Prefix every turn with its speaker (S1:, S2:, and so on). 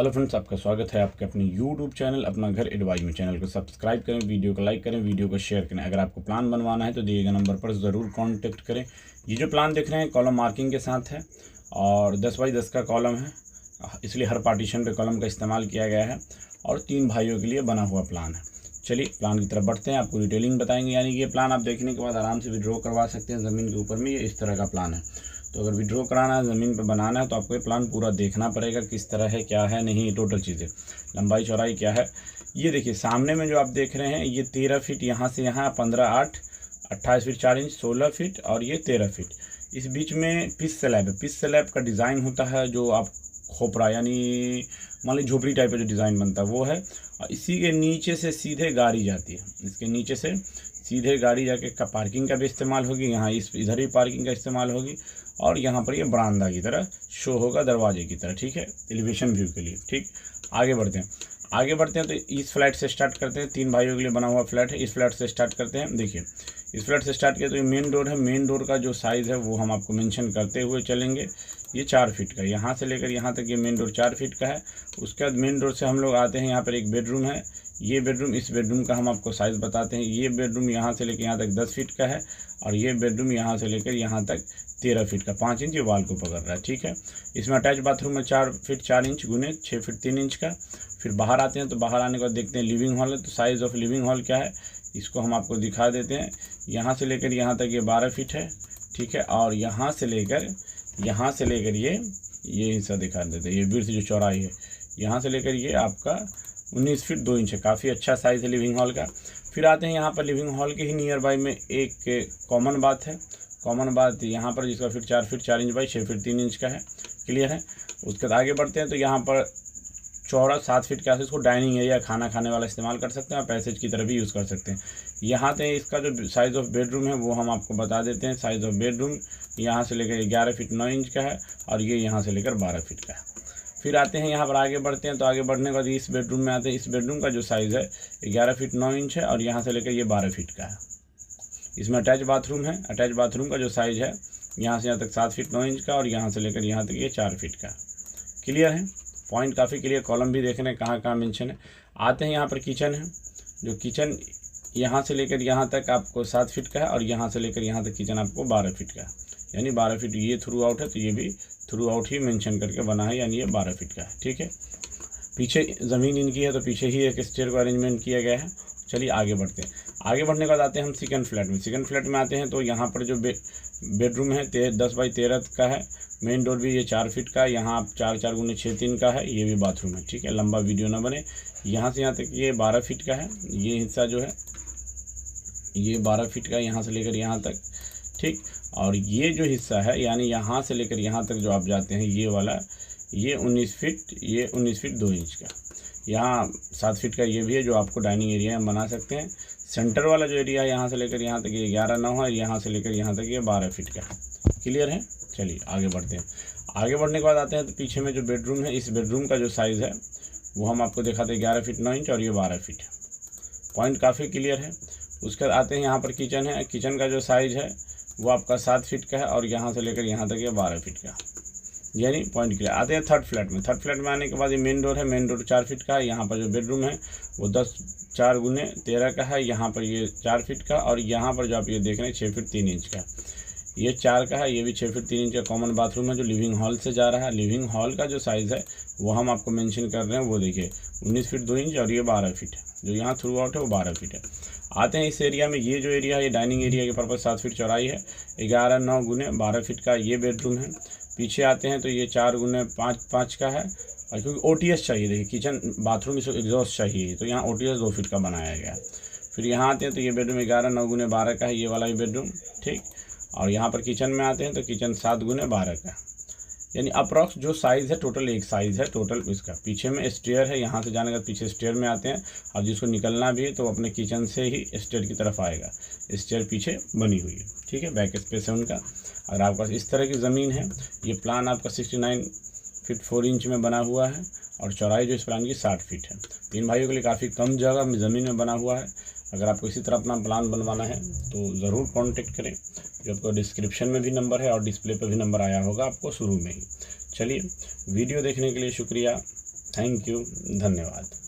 S1: Hello friends, आपका स्वागत है आपके अपने यूट्यूब चैनल अपना घर एडवाइस में। चैनल को सब्सक्राइब करें, वीडियो को लाइक करें, वीडियो को शेयर करें। अगर आपको प्लान बनवाना है तो दिए गए नंबर पर ज़रूर कांटेक्ट करें। ये जो प्लान देख रहे हैं कॉलम मार्किंग के साथ है और 10 बाई 10 का कॉलम है, इसलिए हर पार्टीशन पे कॉलम का इस्तेमाल किया गया है और 3 भाइयों के लिए बना हुआ प्लान है। चलिए प्लान की तरफ बढ़ते हैं, आपको डिटेलिंग बताएंगे। यानी कि ये प्लान आप देखने के बाद आराम से विड्रॉ करवा सकते हैं ज़मीन के ऊपर में। ये इस तरह का प्लान है। तो अगर विड्रॉ कराना है, ज़मीन पर बनाना है, तो आपको ये प्लान पूरा देखना पड़ेगा, किस तरह है, क्या है, नहीं, टोटल चीज़ें, लंबाई चौड़ाई क्या है। ये देखिए सामने में जो आप देख रहे हैं ये 13 फीट यहाँ से यहाँ, 15, 8, 28 फीट 4 इंच, 16 फीट और ये 13 फीट। इस बीच में पिस स्लैब है। पिस स्लैब का डिज़ाइन होता है जो आप खोपरा यानी मान लीजिए झोपड़ी टाइप का जो डिज़ाइन बनता है वो है। और इसी के नीचे से सीधे गाड़ी जाती है, इसके नीचे से सीधे गाड़ी जाके का पार्किंग का भी इस्तेमाल होगी। यहाँ इधर भी पार्किंग का इस्तेमाल होगी और यहाँ पर ये बरामदा की तरह शो होगा, दरवाजे की तरह। ठीक है, एलिवेशन व्यू के लिए। ठीक, आगे बढ़ते हैं तो इस फ्लैट से स्टार्ट करते हैं। 3 भाइयों के लिए बना हुआ फ्लैट है। इस फ्लैट से स्टार्ट करते हैं। देखिए इस फ्लैट से स्टार्ट किया तो ये मेन डोर है। मेन डोर का जो साइज़ है वो हम आपको मेंशन करते हुए चलेंगे। ये 4 फीट का, यहाँ से लेकर यहाँ तक ये मेन डोर 4 फीट का है। उसके बाद मेन डोर से हम लोग आते हैं, यहाँ पर एक बेडरूम है। ये बेडरूम, इस बेडरूम का हम आपको साइज़ बताते हैं। ये बेडरूम यहाँ से लेकर यहाँ तक 10 फीट का है और ये बेडरूम यहाँ से लेकर यहाँ तक 13 फीट का, 5 इंच ये वाल को पकड़ रहा है। ठीक है, इसमें अटैच बाथरूम है 4 फीट 4 इंच गुने 6 फीट 3 इंच का। फिर बाहर आते हैं तो बाहर आने के बाद देखते हैं लिविंग हॉल है। तो साइज़ ऑफ लिविंग हॉल क्या है इसको हम आपको दिखा देते हैं। यहाँ से लेकर यहाँ तक ये 12 फीट है। ठीक है, और यहाँ से लेकर ये हिस्सा दिखा देते हैं। ये विड्थ जो चौड़ाई है यहाँ से लेकर ये आपका 19 फीट 2 इंच है। काफ़ी अच्छा साइज़ है लिविंग हॉल का। फिर आते हैं यहाँ पर लिविंग हॉल के ही नियर बाई में एक कॉमन बाथ है। कॉमन बाथ यहाँ पर जिसका फिर 4 feet 4 inch by 6 feet 3 inch का है। क्लियर है। उसके बाद आगे बढ़ते हैं तो यहाँ पर चौड़ा 7 फीट के आस इसको डाइनिंग एरिया, खाना खाने वाला इस्तेमाल कर सकते हैं और पैसेज की तरह भी यूज़ कर सकते हैं। यहाँ से इसका जो साइज़ ऑफ बेडरूम है वो हम आपको बता देते हैं। साइज़ ऑफ बेडरूम यहाँ से लेकर 11 फीट 9 इंच का है और ये यहाँ से लेकर 12 फीट का है। फिर आते हैं यहाँ पर आगे बढ़ते हैं तो आगे बढ़ने के बाद इस बेडरूम में आते हैं। इस बेडरूम का जो साइज़ है 11 फीट 9 इंच है और यहाँ से लेकर ये 12 फीट का है। इसमें अटैच बाथरूम है। अटैच बाथरूम का जो साइज़ है यहाँ से यहाँ तक 7 फीट 9 इंच का और यहाँ से लेकर यहाँ तक ये 4 फीट का। क्लियर है, पॉइंट काफ़ी क्लियर। कॉलम भी देख रहे हैं कहाँ कहाँ मेंशन है। आते हैं यहाँ पर किचन है। जो किचन यहाँ से लेकर यहाँ तक आपको 7 फीट का है और यहाँ से लेकर यहाँ तक किचन आपको 12 फीट का है। यानी 12 फीट ये थ्रू आउट है तो ये भी थ्रू आउट ही मेंशन करके बना है, यानी ये 12 फीट का है। ठीक है, पीछे ज़मीन इनकी है तो पीछे ही एक स्टेयर का अरेंजमेंट किया गया है। चलिए आगे बढ़ते हैं। आगे बढ़ने के बाद आते हैं हम सेकंड फ्लैट में। सेकंड फ्लैट में आते हैं तो यहाँ पर जो बेडरूम है 10 बाई 13 का है। मेन डोर भी ये 4 फीट का है। यहाँ 4 4 गुने 6 3 का है। ये भी बाथरूम है। ठीक है, लंबा वीडियो ना बने। यहाँ से यहाँ तक ये 12 फीट का है। ये हिस्सा जो है ये 12 फीट का, यहाँ से लेकर यहाँ तक। ठीक, और ये जो हिस्सा है यानी यहाँ से लेकर यहाँ तक जो आप जाते हैं ये वाला, ये 19 फीट 2 इंच का। यहाँ 7 फीट का ये भी है जो आपको डाइनिंग एरिया में बना सकते हैं। सेंटर वाला जो एरिया है यहाँ से लेकर यहाँ तक ये 11/9 है। यहाँ से लेकर यहाँ तक ये 12 फीट का है। क्लियर है। चलिए आगे बढ़ते हैं। आगे बढ़ने के बाद आते हैं तो पीछे में जो बेडरूम है, इस बेडरूम का जो साइज़ है वो हम आपको दिखाते हैं 11 फीट 9 इंच और ये 12 फीट है। पॉइंट काफ़ी क्लियर है। उसके बाद आते हैं यहाँ पर किचन है। किचन का जो साइज़ है वो आपका 7 फीट का है और यहाँ से लेकर यहाँ तक ये 12 फीट का, यानी पॉइंट क्लियर। आते हैं थर्ड फ्लैट में। थर्ड फ्लैट में आने के बाद ये मेन डोर है। मेन डोर 4 फीट का है। यहाँ पर जो बेडरूम है वो 10 4 गुने 13 का है। यहाँ पर ये 4 फीट का और यहाँ पर जो आप ये देख रहे हैं 6 फीट 3 इंच का, ये 4 का है। ये भी 6 फीट 3 इंच का कॉमन बाथरूम है जो लिविंग हॉल से जा रहा है। लिविंग हॉल का जो साइज़ है वो हम आपको मेंशन कर रहे हैं, वो देखिए 19 फीट 2 इंच और ये 12 फीट है। जो यहाँ थ्रू आउट है वो 12 फीट है। आते हैं इस एरिया में। ये जो एरिया है ये डाइनिंग एरिया के पर्पज़ 7 फीट चौड़ाई है। 11/9 गुने 12 फीट का ये बेडरूम है। पीछे आते हैं तो ये 4 गुने 5 का है और क्योंकि OTS चाहिए, देखिए किचन बाथरूम इसको एग्जॉस्ट चाहिए तो यहाँ OTS 2 फीट का बनाया गया। फिर यहाँ आते हैं तो ये बेडरूम 11/9 गुने 12 का है, ये वाला ही बेडरूम। ठीक, और यहाँ पर किचन में आते हैं तो किचन 7 गुने 12 का, यानी अप्रॉक्स जो साइज़ है टोटल एक साइज़ है टोटल इसका। पीछे में स्टेयर है, यहाँ से जाने का पीछे स्टेयर में आते हैं और जिसको निकलना भी है तो अपने किचन से ही स्टेयर की तरफ आएगा। स्टेयर पीछे बनी हुई है। ठीक है, बैक स्पेस है उनका। अगर आपके पास इस तरह की ज़मीन है, ये प्लान आपका 69 फीट 4 इंच में बना हुआ है और चौड़ाई जो इस प्लान की 60 फीट है। 3 भाइयों के लिए काफ़ी कम जगह में ज़मीन में बना हुआ है। अगर आपको इसी तरह अपना प्लान बनवाना है तो ज़रूर कांटेक्ट करें। जो आपको डिस्क्रिप्शन में भी नंबर है और डिस्प्ले पर भी नंबर आया होगा आपको शुरू में ही। चलिए, वीडियो देखने के लिए शुक्रिया। थैंक यू, धन्यवाद।